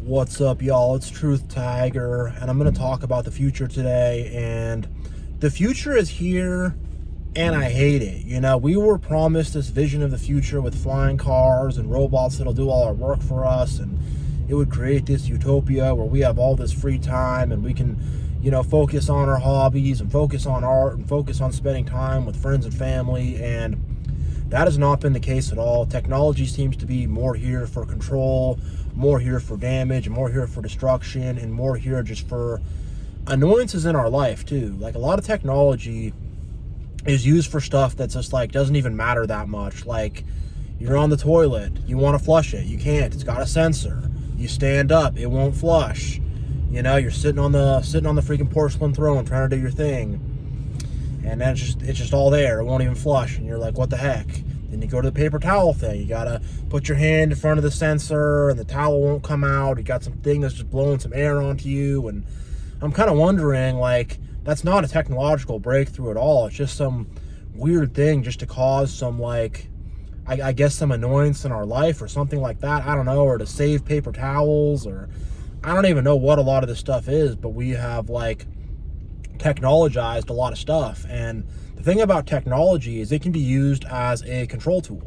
What's up, y'all? It's TruthTiger, and I'm going to talk about the future today. And the future is here, and I hate it. You know, we were promised this vision of the future with flying cars and robots that'll do all our work for us, and it would create this utopia where we have all this free time and we can, you know, focus on our hobbies and focus on art and focus on spending time with friends and family. And that has not been the case at all. Technology seems to be more here for control, more here for damage, more here for destruction, and more here just for annoyances in our life too. Like, a lot of technology is used for stuff that's just like doesn't even matter that much. Like, you're on the toilet, you want to flush it, you can't. It's got a sensor. You stand up, it won't flush. You know, you're sitting on the freaking porcelain throne trying to do your thing, and then it's just all there. It won't even flush, and you're like, what the heck? Then you go to the paper towel thing. You gotta put your hand in front of the sensor, and the towel won't come out. You got something that's just blowing some air onto you, and I'm kind of wondering, like, that's not a technological breakthrough at all. It's just some weird thing just to cause some, like, I guess some annoyance in our life or something like that. I don't know, or to save paper towels, or I don't even know what a lot of this stuff is, but we have, like, technologized a lot of stuff. And the thing about technology is it can be used as a control tool.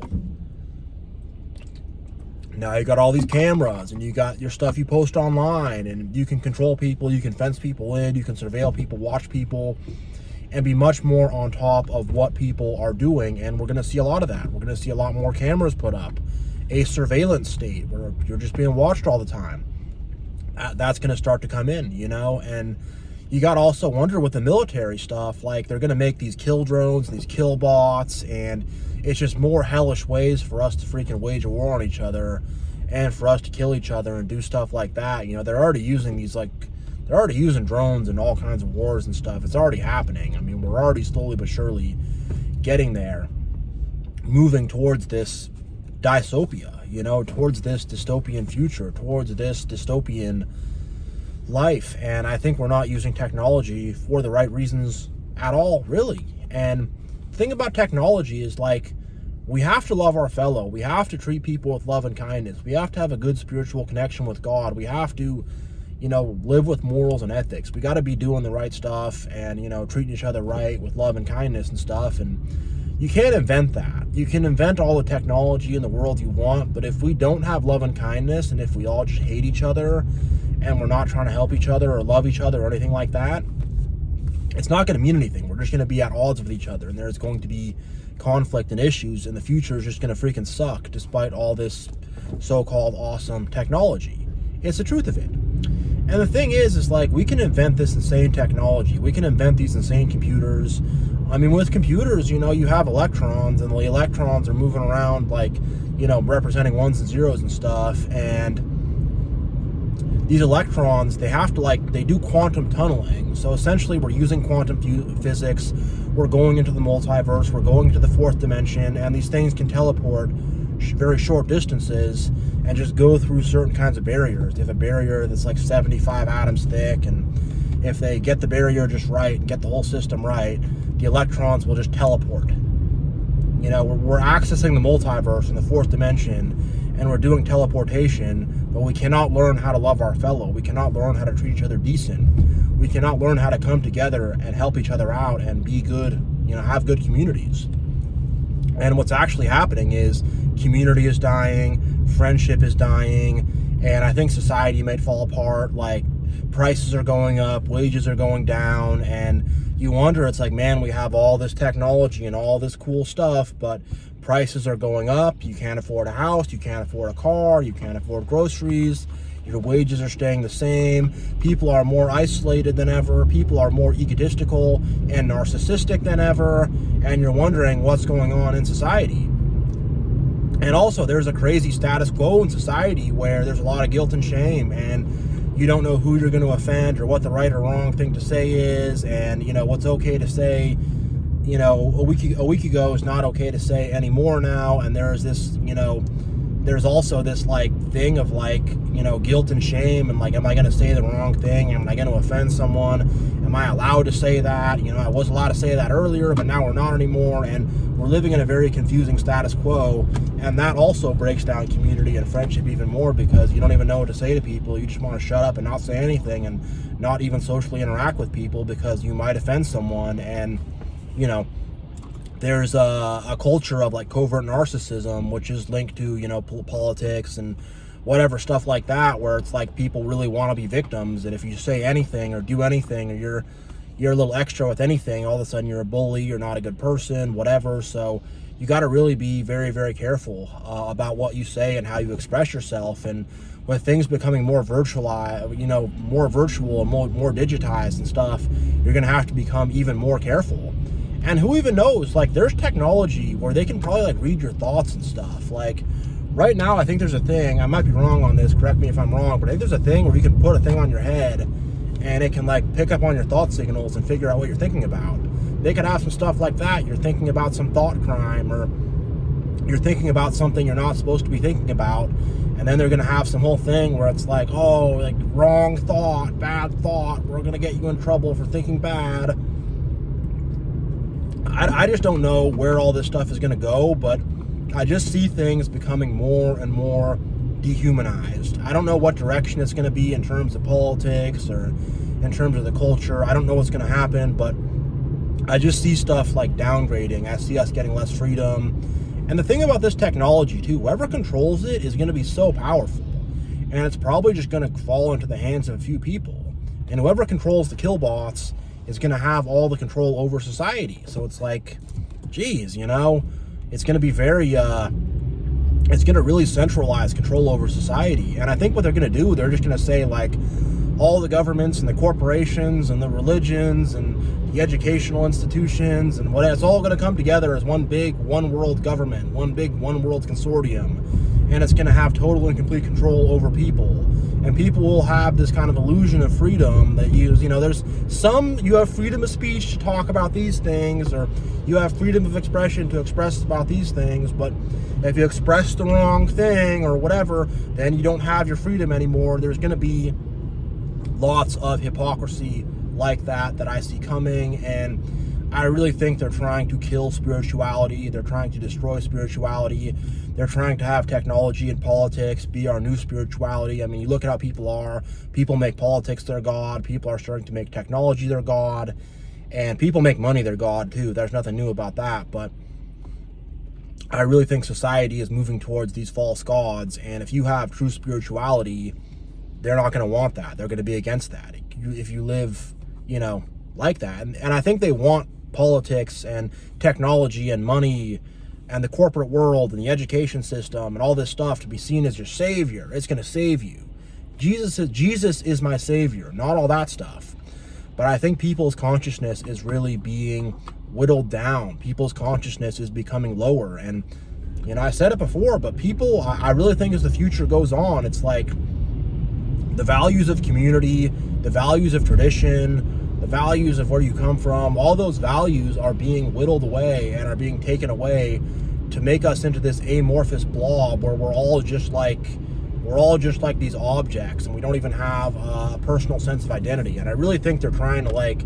Now you got all these cameras, and you got your stuff you post online, and you can control people, you can fence people in, you can surveil people, watch people, and be much more on top of what people are doing. And we're going to see a lot of that. We're going to see a lot more cameras put up, a surveillance state where you're just being watched all the time. That's going to start to come in, you know. And you got to also wonder with the military stuff, like, they're going to make these kill drones, these kill bots, and it's just more hellish ways for us to freaking wage a war on each other and for us to kill each other and do stuff like that. You know, they're already using these, like, they're already using drones in all kinds of wars and stuff. It's already happening. I mean, we're already slowly but surely getting there, moving towards this dystopia, you know, towards this dystopian future, towards this dystopian life. And I think we're not using technology for the right reasons at all, really. And the thing about technology is, like, we have to love our fellow. We have to treat people with love and kindness. We have to have a good spiritual connection with God. We have to, you know, live with morals and ethics. We got to be doing the right stuff and, you know, treating each other right with love and kindness and stuff. And you can't invent that. You can invent all the technology in the world you want, but if we don't have love and kindness, and if we all just hate each other and we're not trying to help each other or love each other or anything like that, it's not going to mean anything. We're just going to be at odds with each other, and there's going to be conflict and issues, and the future is just going to freaking suck despite all this so-called awesome technology. It's the truth of it. And the thing is like, we can invent this insane technology. We can invent these insane computers. I mean, with computers, you know, you have electrons, and the electrons are moving around, like, you know, representing ones and zeros and stuff. And these electrons, they have to, like, they do quantum tunneling. So essentially, we're using quantum physics. We're going into the multiverse. We're going into the fourth dimension. And these things can teleport very short distances and just go through certain kinds of barriers. They have a barrier that's like 75 atoms thick, and if they get the barrier just right and get the whole system right, the electrons will just teleport. You know, we're accessing the multiverse in the fourth dimension, and we're doing teleportation, but we cannot learn how to love our fellow. We cannot learn how to treat each other decent. We cannot learn how to come together and help each other out and be good, you know, have good communities. And what's actually happening is community is dying, friendship is dying, and I think society might fall apart. Like, prices are going up, wages are going down, and you wonder, it's like, man, we have all this technology and all this cool stuff, but prices are going up. You can't afford a house, you can't afford a car, you can't afford groceries, your wages are staying the same, people are more isolated than ever, people are more egotistical and narcissistic than ever, and you're wondering what's going on in society. And also, there's a crazy status quo in society where there's a lot of guilt and shame, and you don't know who you're going to offend or what the right or wrong thing to say is, and, you know, what's okay to say, you know, a week ago is not okay to say anymore now. And there's this, you know, there's also this, like, thing of, like, you know, guilt and shame, and, like, am I going to say the wrong thing? Am I going to offend someone? Am I allowed to say that? You know, I was allowed to say that earlier, but now we're not anymore, and we're living in a very confusing status quo, And that also breaks down community and friendship even more, because you don't even know what to say to people. You just want to shut up and not say anything and not even socially interact with people because you might offend someone. And, you know, there's a culture of like covert narcissism, which is linked to, you know, politics and whatever stuff like that, where it's like people really want to be victims. And if you say anything or do anything, or you're a little extra with anything, all of a sudden you're a bully, you're not a good person, whatever. So you got to really be very, very careful about what you say and how you express yourself. And with things becoming more virtualized, you know, more virtual and more digitized and stuff, you're going to have to become even more careful. And who even knows, like, there's technology where they can probably like read your thoughts and stuff. Like right now, I think there's a thing, I might be wrong on this, correct me if I'm wrong, but I think there's a thing where you can put a thing on your head and it can like pick up on your thought signals and figure out what you're thinking about. They could have some stuff like that. You're thinking about some thought crime, or you're thinking about something you're not supposed to be thinking about, and then they're going to have some whole thing where it's like, oh, like wrong thought, bad thought, we're going to get you in trouble for thinking bad. I just don't know where all this stuff is going to go, but I just see things becoming more and more dehumanized. I don't know what direction it's going to be in terms of politics or in terms of the culture. I don't know what's going to happen, but I just see stuff like downgrading. I see us getting less freedom. And the thing about this technology too, whoever controls it is going to be so powerful, and it's probably just going to fall into the hands of a few people. And whoever controls the kill bots is going to have all the control over society. So it's like, geez, you know, it's going to be very, it's going to really centralize control over society. And I think what they're going to do, they're just going to say like, all the governments and the corporations and the religions and the educational institutions and what, it's all going to come together as one big one world government, one big one world consortium, and it's going to have total and complete control over people. And people will have this kind of illusion of freedom that you know, there's some, you have freedom of speech to talk about these things, or you have freedom of expression to express about these things, but if you express the wrong thing or whatever, then you don't have your freedom anymore. There's going to be lots of hypocrisy like that I see coming, and I really think they're trying to kill spirituality. They're trying to destroy spirituality. They're trying to have technology and politics be our new spirituality. I mean, you look at how people are. People make politics their god. People are starting to make technology their god, and people make money their god too. There's nothing new about that, but I really think society is moving towards these false gods, and if you have true spirituality, they're not going to want that. They're going to be against that. If you live, you know, like that. And I think they want politics and technology and money and the corporate world and the education system and all this stuff to be seen as your savior. It's going to save you. Jesus is my savior, not all that stuff. But I think people's consciousness is really being whittled down. People's consciousness is becoming lower. And, you know, I said it before, but people, I really think as the future goes on, it's like, the values of community, the values of tradition, the values of where you come from, all those values are being whittled away and are being taken away to make us into this amorphous blob where we're all just like these objects, and we don't even have a personal sense of identity. And I really think they're trying to like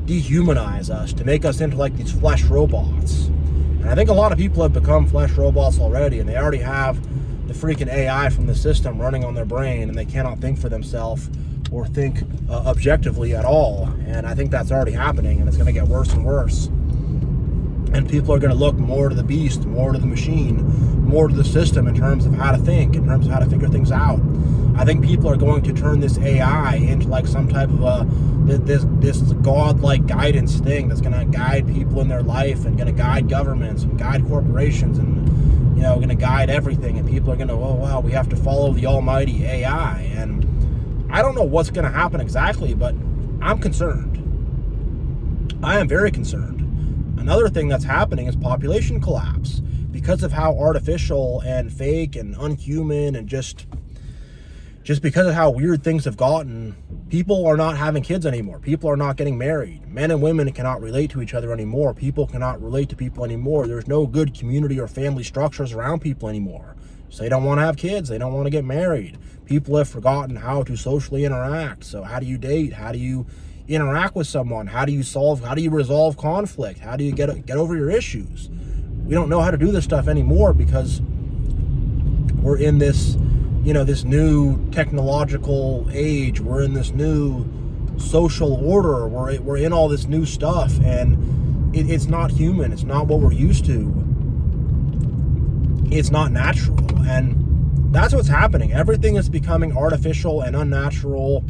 dehumanize us, to make us into like these flesh robots. And I think a lot of people have become flesh robots already, and they already have the freaking AI from the system running on their brain, and they cannot think for themselves or think objectively at all. And I think that's already happening, and it's going to get worse and worse. And people are going to look more to the beast, more to the machine, more to the system in terms of how to think, in terms of how to figure things out. I think people are going to turn this AI into like some type of this godlike guidance thing that's going to guide people in their life and going to guide governments and guide corporations and, you know, going to guide everything. And people are going to, oh wow, we have to follow the almighty AI. And I don't know what's going to happen exactly, but I'm concerned. I am very concerned. Another thing that's happening is population collapse because of how artificial and fake and unhuman and just because of how weird things have gotten. People are not having kids anymore. People are not getting married. Men and women cannot relate to each other anymore. People cannot relate to people anymore. There's no good community or family structures around people anymore. So they don't want to have kids. They don't want to get married. People have forgotten how to socially interact. So how do you date? How do you interact with someone? How do you resolve conflict? How do you get over your issues? We don't know how to do this stuff anymore because we're in this, this new technological age. We're in this new social order. We're in all this new stuff, and it's not human. It's not what we're used to. It's not natural, and that's what's happening. Everything is becoming artificial and unnatural.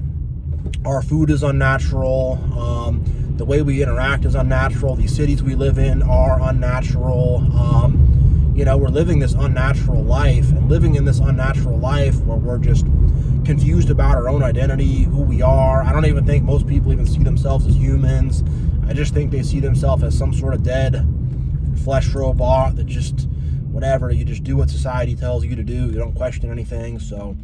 Our food is unnatural. The way we interact is unnatural. These cities we live in are unnatural. We're living this unnatural life, and living in this unnatural life where we're just confused about our own identity, who we are. I don't even think most people even see themselves as humans. I just think they see themselves as some sort of dead flesh robot that just, whatever, you just do what society tells you to do. You don't question anything. So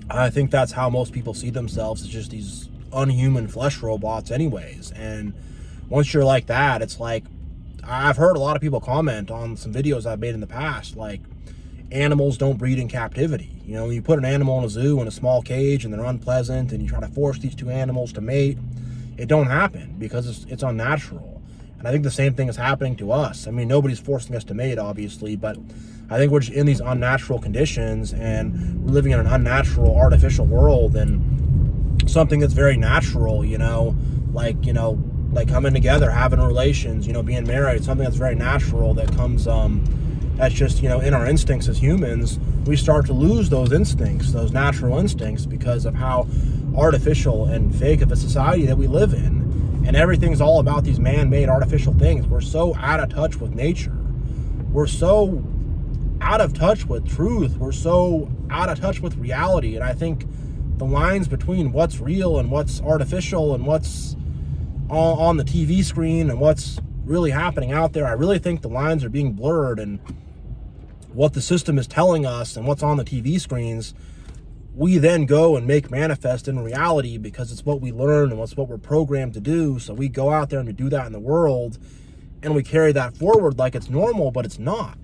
I think that's how most people see themselves, as just these unhuman flesh robots anyways. And once you're like that, it's like, I've heard a lot of people comment on some videos I've made in the past, like, animals don't breed in captivity. You put an animal in a zoo in a small cage and they're unpleasant, and you try to force these two animals to mate, it don't happen because it's unnatural. And I think the same thing is happening to us. I mean, nobody's forcing us to mate, obviously, but I think we're just in these unnatural conditions, and we're living in an unnatural, artificial world, and something that's very natural, like coming together, having relations, being married, something that's very natural that comes, that's just, in our instincts as humans, we start to lose those instincts, those natural instincts, because of how artificial and fake of a society that we live in. And everything's all about these man-made artificial things. We're so out of touch with nature. We're so out of touch with truth. We're so out of touch with reality. And I think the lines between what's real and what's artificial and what's on the TV screen and what's really happening out there, I really think the lines are being blurred, and what the system is telling us and what's on the TV screens, we then go and make manifest in reality because it's what we learn and it's what we're programmed to do. So we go out there and we do that in the world, and we carry that forward like it's normal, but it's not.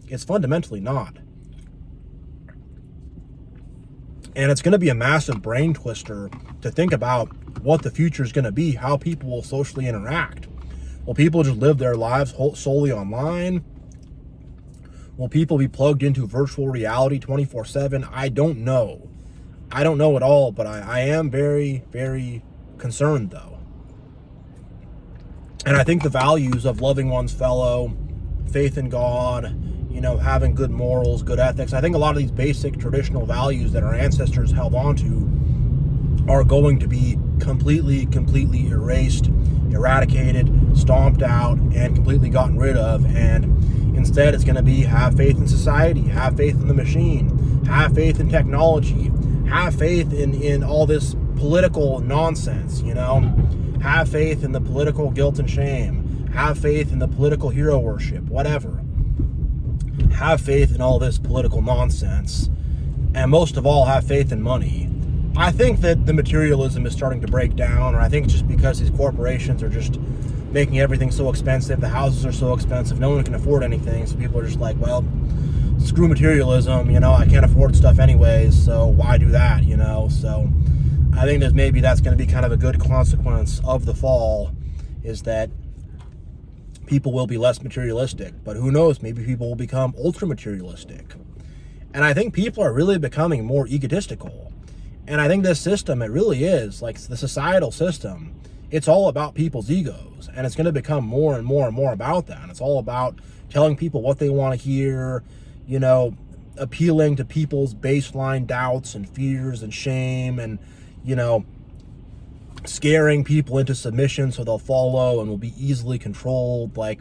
It's fundamentally not. And it's going to be a massive brain twister to think about what the future is going to be, how people will socially interact. Will people just live their lives solely online? Will people be plugged into virtual reality 24/7? I don't know. I don't know at all, but I am very, very concerned, though. And I think the values of loving one's fellow, faith in God, having good morals, good ethics, I think a lot of these basic traditional values that our ancestors held on to are going to be completely erased, eradicated, stomped out, and completely gotten rid of. And instead, it's going to be have faith in society, have faith in the machine, have faith in technology, have faith in all this political nonsense, have faith in the political guilt and shame, have faith in the political hero worship, whatever. Have faith in all this political nonsense, and most of all, have faith in money. I think that the materialism is starting to break down, or I think just because these corporations are just making everything so expensive, the houses are so expensive, no one can afford anything, so people are just like, well, screw materialism, I can't afford stuff anyways, so why do that, So I think that's going to be kind of a good consequence of the fall, is that people will be less materialistic. But who knows, maybe people will become ultra materialistic. And I think people are really becoming more egotistical. And I think this system, it really is, like the societal system, it's all about people's egos. And it's going to become more and more and more about that. And it's all about telling people what they want to hear, appealing to people's baseline doubts and fears and shame, and, scaring people into submission so they'll follow and will be easily controlled. Like,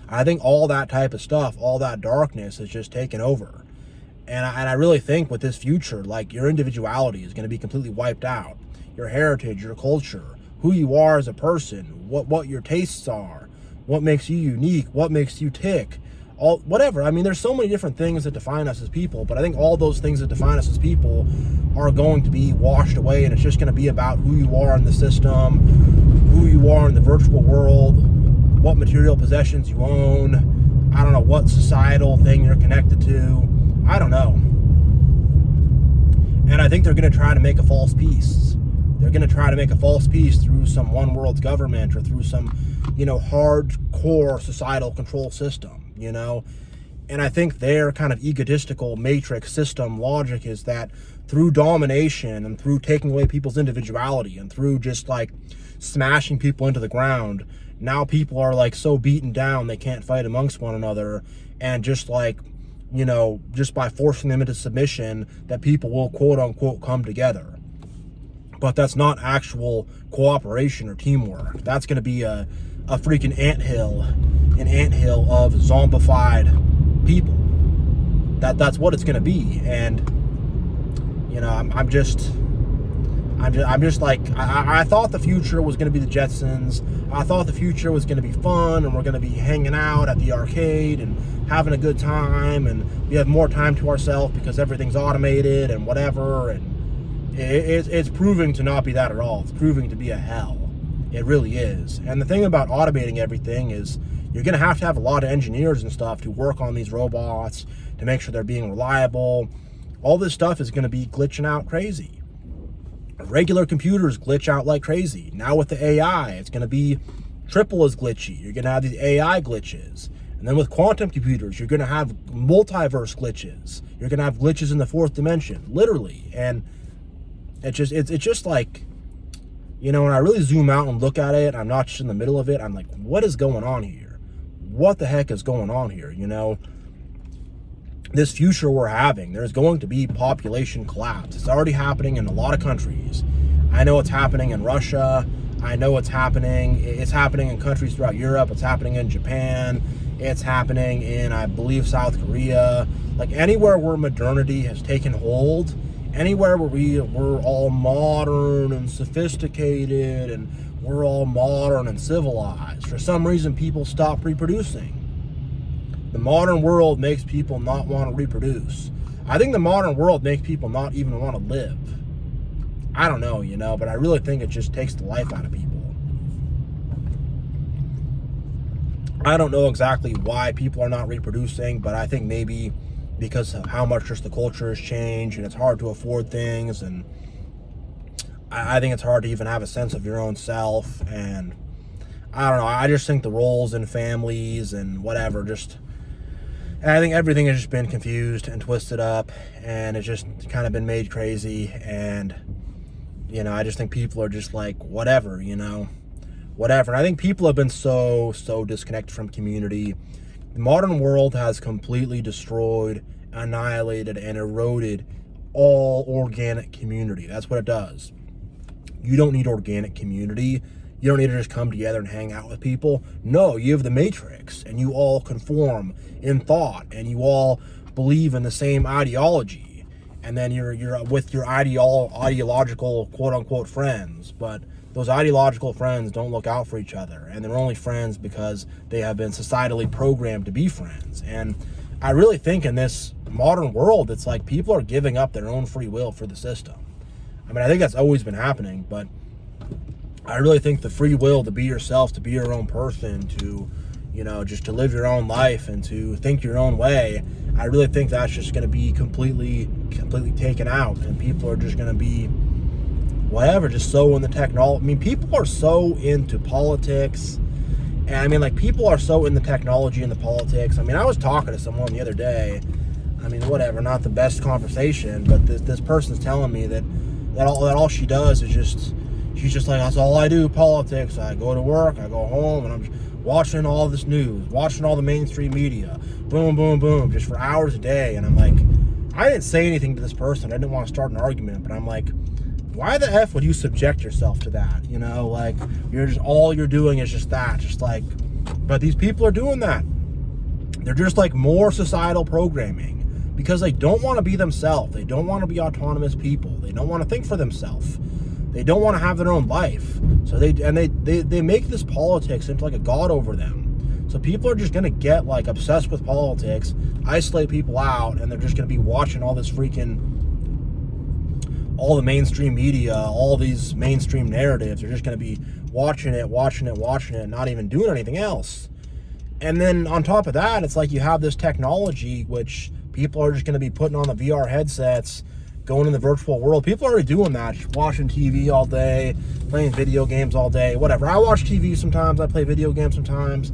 I think all that type of stuff, all that darkness is just taken over. And I really think with this future, like, your individuality is going to be completely wiped out. Your heritage, your culture, who you are as a person, what your tastes are, what makes you unique, what makes you tick, whatever. I mean, there's so many different things that define us as people, but I think all those things that define us as people are going to be washed away, and it's just going to be about who you are in the system, who you are in the virtual world, what material possessions you own, I don't know, what societal thing you're connected to, I don't know. And I think they're going to try to make a false peace. They're going to try to make a false peace through some one world government or through some, hardcore societal control system, And I think their kind of egotistical matrix system logic is that through domination and through taking away people's individuality and through just like smashing people into the ground, now people are like so beaten down they can't fight amongst one another, and just like, you know, just by forcing them into submission, that people will quote unquote come together. But that's not actual cooperation or teamwork. That's going to be a freaking anthill of zombified people. That's what it's going to be. And you know, I'm just like, I thought the future was going to be the Jetsons. I thought the future was going to be fun, and we're going to be hanging out at the arcade and having a good time, and we have more time to ourselves because everything's automated and whatever. And it's proving to not be that at all. It's proving to be a hell. It really is. And the thing about automating everything is you're going to have a lot of engineers and stuff to work on these robots to make sure they're being reliable. All this stuff is going to be glitching out crazy. Regular computers glitch out like crazy. Now with the AI, it's going to be triple as glitchy. You're going to have these AI glitches. And then with quantum computers, you're going to have multiverse glitches. You're going to have glitches in the fourth dimension, literally. And it's just like, you know, when I really zoom out and look at it, I'm not just in the middle of it. I'm like, what is going on here? What the heck is going on here? You know, this future we're having, there's going to be population collapse. It's already happening in a lot of countries. I know it's happening in Russia. I know it's happening in countries throughout Europe. It's happening in Japan. It's happening in, I believe, South Korea. Like anywhere where modernity has taken hold, anywhere where we're all modern and sophisticated and we're all modern and civilized, for some reason people stop reproducing. The modern world makes people not want to reproduce. I think the modern world makes people not even want to live. I don't know, you know, but I really think it just takes the life out of people. I don't know exactly why people are not reproducing, but I think maybe because of how much just the culture has changed and it's hard to afford things, and I think it's hard to even have a sense of your own self, and I don't know, I just think the roles in families and whatever, I think everything has just been confused and twisted up, and it's just kind of been made crazy, and you know, I just think people are just like, whatever, you know, whatever. And I think people have been so disconnected from community. The modern world has completely destroyed, annihilated, and eroded all organic community. That's what it does. You don't need organic community. You don't need to just come together and hang out with people. No, you have the matrix, and you all conform in thought, and you all believe in the same ideology. And then you're with your ideological quote-unquote friends, but those ideological friends don't look out for each other, and they're only friends because they have been societally programmed to be friends. And I really think in this modern world, it's like people are giving up their own free will for the system. I mean, I think that's always been happening, but I really think the free will to be yourself, to be your own person, to, you know, just to live your own life and to think your own way, I really think that's just going to be completely taken out, and people are just going to be whatever, just so in the technology. I mean, people are so into politics, and I mean, like, people are so in the technology and the politics. I mean, I was talking to someone the other day, I mean, whatever, not the best conversation, but this person's telling me that all she does is she's just like, that's all I do, politics. I go to work, I go home, and I'm just watching all this news, watching all the mainstream media, boom, boom, boom, just for hours a day. And I'm like, I didn't say anything to this person. I didn't want to start an argument, but I'm like, why the F would you subject yourself to that? You know, like, all you're doing is just that, just like, but these people are doing that. They're just like more societal programming because they don't want to be themselves. They don't want to be autonomous people. They don't want to think for themselves. They don't want to have their own life. So they make this politics into like a god over them. So people are just going to get like obsessed with politics, isolate people out, and they're just going to be watching all this all the mainstream media, all these mainstream narratives. They're just going to be watching it, and not even doing anything else. And then on top of that, it's like you have this technology, which people are just going to be putting on the VR headsets, going in the virtual world. People are already doing that, just watching TV all day, playing video games all day, whatever. I watch TV sometimes, I play video games sometimes,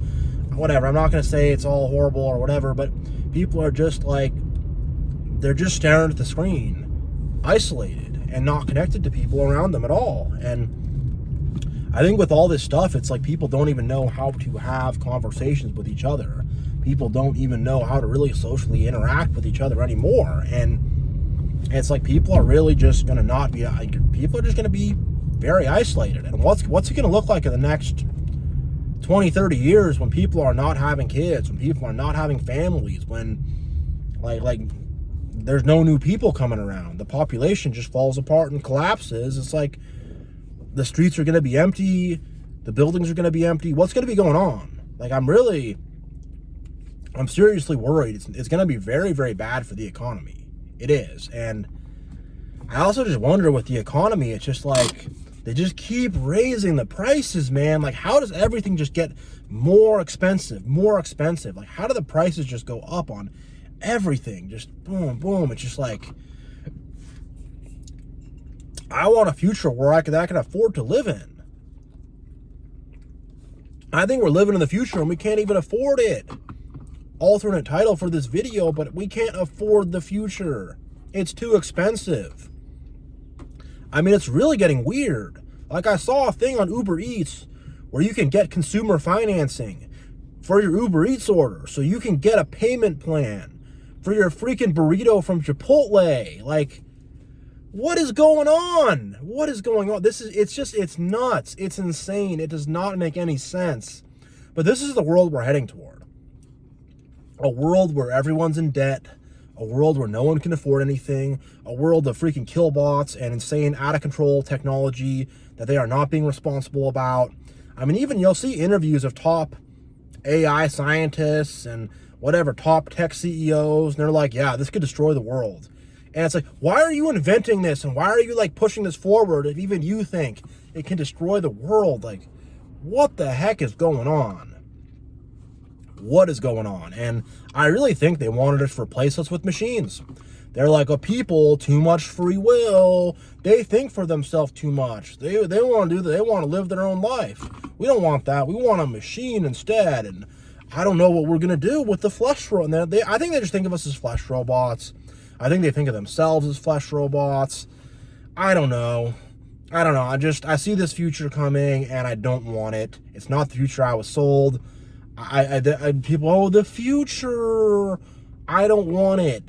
whatever. I'm not going to say it's all horrible or whatever, but people are just like, they're just staring at the screen, isolated and not connected to people around them at all. And I think with all this stuff, it's like people don't even know how to have conversations with each other. People don't even know how to really socially interact with each other anymore. And it's like people are really just going to not be, people are just going to be very isolated. And what's it going to look like in the next 20, 30 years when people are not having kids, when people are not having families, when like there's no new people coming around, the population just falls apart and collapses. It's like the streets are going to be empty, the buildings are going to be empty. What's going to be going on? Like, I'm seriously worried. It's going to be very, very bad for the economy. It is. And I also just wonder with the economy, it's just like they just keep raising the prices, man. Like, how does everything just get more expensive? Like, how do the prices just go up on everything? Just boom, boom. It's just like, I want a future where I can afford to live in. I think we're living in the future and we can't even afford it. Alternate title for this video, but we can't afford the future. It's too expensive. I mean, it's really getting weird. Like, I saw a thing on Uber Eats where you can get consumer financing for your Uber Eats order, so you can get a payment plan for your freaking burrito from Chipotle. Like, what is going on? What is going on? It's nuts. It's insane. It does not make any sense. But this is the world we're heading toward. A world where everyone's in debt, a world where no one can afford anything, a world of freaking killbots and insane, out-of-control technology that they are not being responsible about. I mean, even you'll see interviews of top AI scientists and whatever, top tech CEOs, and they're like, yeah, this could destroy the world. And it's like, why are you inventing this? And why are you, like, pushing this forward if even you think it can destroy the world? Like, what the heck is going on? What is going on? And I really think they wanted us to replace us with machines. They're like, people, too much free will. They think for themselves too much. They want to do that. They want to live their own life. We don't want that. We want a machine instead. And I don't know what we're going to do with the flesh robot. I think they just think of us as flesh robots. I think they think of themselves as flesh robots. I don't know. I see this future coming and I don't want it. It's not the future I was sold. People, oh, the future, I don't want it.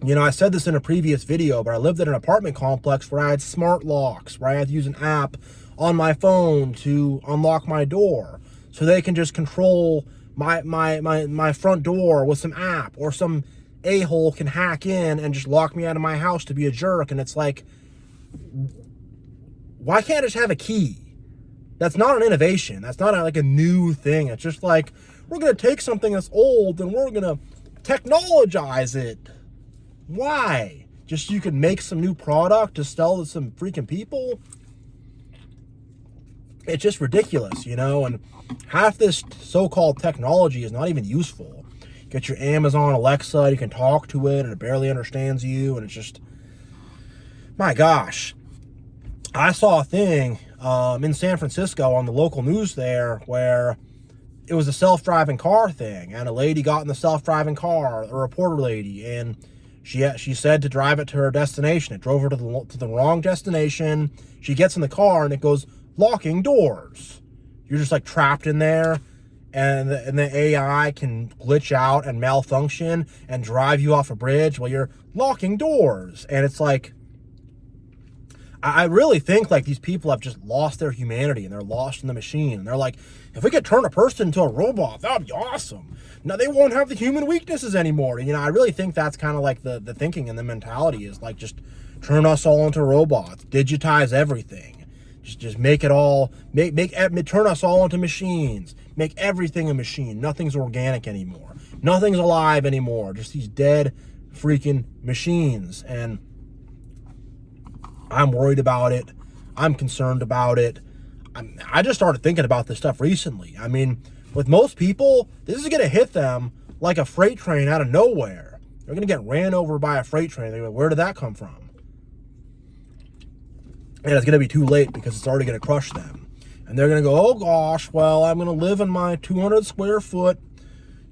You know, I said this in a previous video, but I lived in an apartment complex where I had smart locks, where I had to use an app on my phone to unlock my door, so they can just control my front door with some app, or some a-hole can hack in and just lock me out of my house to be a jerk. And it's like, why can't I just have a key? That's not an innovation. That's not like a new thing. It's just like, we're going to take something that's old and we're going to technologize it. Why? Just so you can make some new product to sell to some freaking people? It's just ridiculous, you know? And half this so-called technology is not even useful. Get your Amazon Alexa, you can talk to it and it barely understands you. And it's just, my gosh. I saw a thing in San Francisco on the local news there where it was a self-driving car thing, and a lady got in the self-driving car, a reporter lady, and she said to drive it to her destination. It drove her to the wrong destination. She gets in the car and it goes locking doors. You're just like trapped in there, and the AI can glitch out and malfunction and drive you off a bridge while you're locking doors. And it's like, I really think like these people have just lost their humanity and they're lost in the machine. And they're like, if we could turn a person into a robot, that would be awesome. Now they won't have the human weaknesses anymore. You know, I really think that's kind of like the thinking and the mentality is like, just turn us all into robots, digitize everything. Just make it all, turn us all into machines. Make everything a machine. Nothing's organic anymore. Nothing's alive anymore. Just these dead freaking machines. And I'm worried about it. I'm concerned about it. I just started thinking about this stuff recently. I mean, with most people, this is going to hit them like a freight train out of nowhere. They're going to get ran over by a freight train. They're going to go, where did that come from? And it's going to be too late because it's already going to crush them. And they're going to go, oh gosh, well, I'm going to live in my 200 square foot,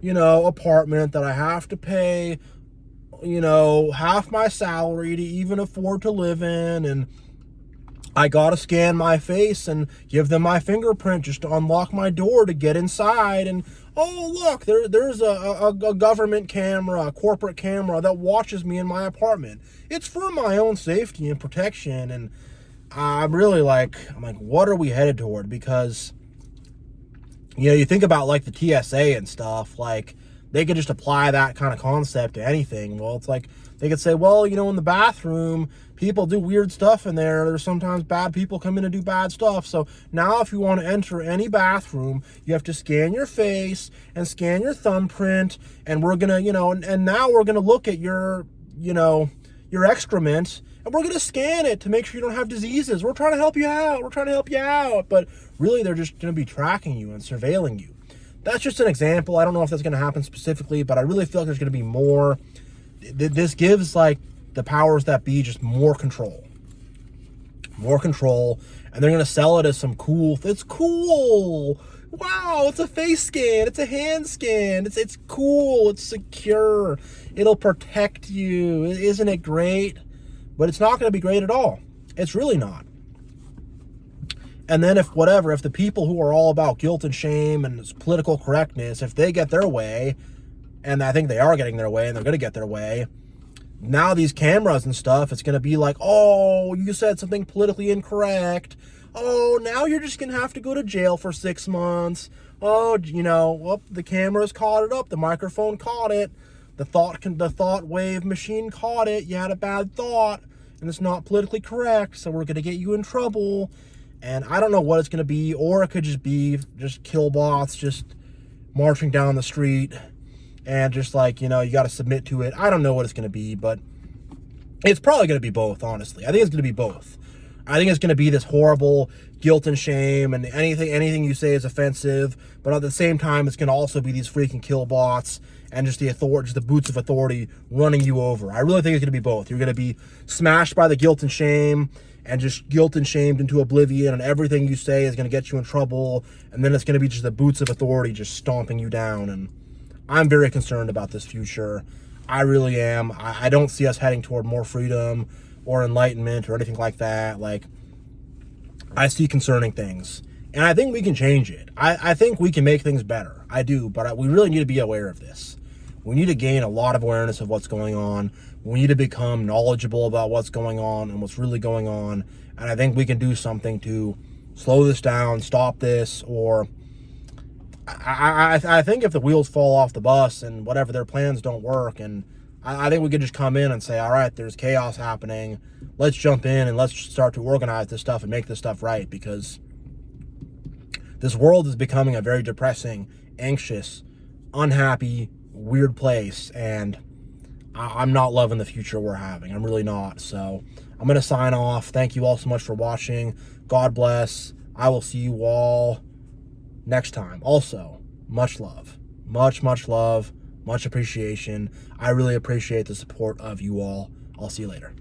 apartment that I have to pay, half my salary to even afford to live in, and I gotta scan my face and give them my fingerprint just to unlock my door to get inside. And oh look, there's a government camera, a corporate camera that watches me in my apartment. It's for my own safety and protection. And I'm like, what are we headed toward? Because you think about like the TSA and stuff, like they could just apply that kind of concept to anything. Well, it's like they could say, well, in the bathroom, people do weird stuff in there. There's sometimes bad people come in and do bad stuff. So now if you want to enter any bathroom, you have to scan your face and scan your thumbprint. And we're going to, and now we're going to look at your excrement, and we're going to scan it to make sure you don't have diseases. We're trying to help you out. But really, they're just going to be tracking you and surveilling you. That's just an example. I don't know if that's going to happen specifically, but I really feel like there's going to be more. This gives like the powers that be just more control, and they're going to sell it as some cool. It's cool. Wow, it's a face scan. It's a hand scan. It's cool. It's secure. It'll protect you. Isn't it great? But it's not going to be great at all. It's really not. And then if the people who are all about guilt and shame and political correctness, if they get their way, and I think they are getting their way and they're going to get their way, now these cameras and stuff, it's going to be like, oh, you said something politically incorrect. Oh, now you're just going to have to go to jail for 6 months. Oh, the cameras caught it up. The microphone caught it. The thought wave machine caught it. You had a bad thought and it's not politically correct. So we're going to get you in trouble. And I don't know what it's going to be, or it could just be just killbots just marching down the street and just like, you got to submit to it. I don't know what it's going to be, but it's probably going to be both, honestly. I think it's going to be both. I think it's going to be this horrible guilt and shame, and anything you say is offensive, but at the same time, it's going to also be these freaking killbots and just the boots of authority running you over. I really think it's going to be both. You're going to be smashed by the guilt and shame, and just guilt and shamed into oblivion, and everything you say is going to get you in trouble, and then it's going to be just the boots of authority just stomping you down. And I'm very concerned about this future. I really am. I don't see us heading toward more freedom or enlightenment or anything like that. Like, I see concerning things, and I think we can change it. I think we can make things better. I do, but we really need to be aware of this. We need to gain a lot of awareness of what's going on. We need to become knowledgeable about what's going on and what's really going on. And I think we can do something to slow this down, stop this, or I think if the wheels fall off the bus and whatever their plans don't work, and I think we could just come in and say, all right, there's chaos happening. Let's jump in and let's start to organize this stuff and make this stuff right, because this world is becoming a very depressing, anxious, unhappy, weird place, and I'm not loving the future we're having. I'm really not. So I'm going to sign off. Thank you all so much for watching. God bless. I will see you all next time. Also, much love. Much love. Much appreciation. I really appreciate the support of you all. I'll see you later.